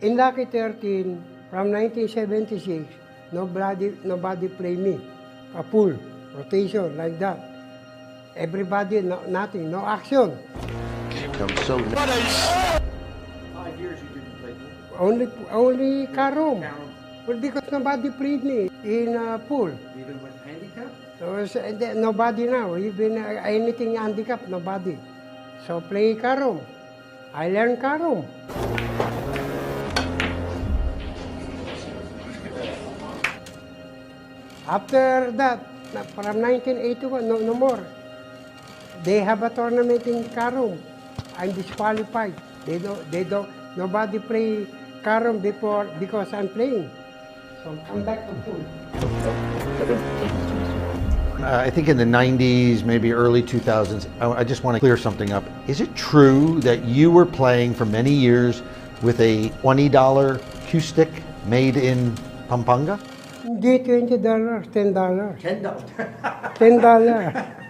In Lucky 13, from 1976, nobody play me. A pool, rotation, like that. Everybody, nothing, no action. I'm so 5 years you didn't play pool? Only Karom. Carom. Well, because nobody played me in pool. Even with handicap? So, nobody now, even anything handicap, nobody. So play Karom. I learned Karom. After that, from 1981, no more. They have a tournament in Karom. I'm disqualified. Nobody play Karom before because I'm playing. So come back to pool. I think in the 90s, maybe early 2000s, I just want to clear something up. Is it true that you were playing for many years with a $20 cue stick made in Pampanga? Hindi $20, $10. $10. $10.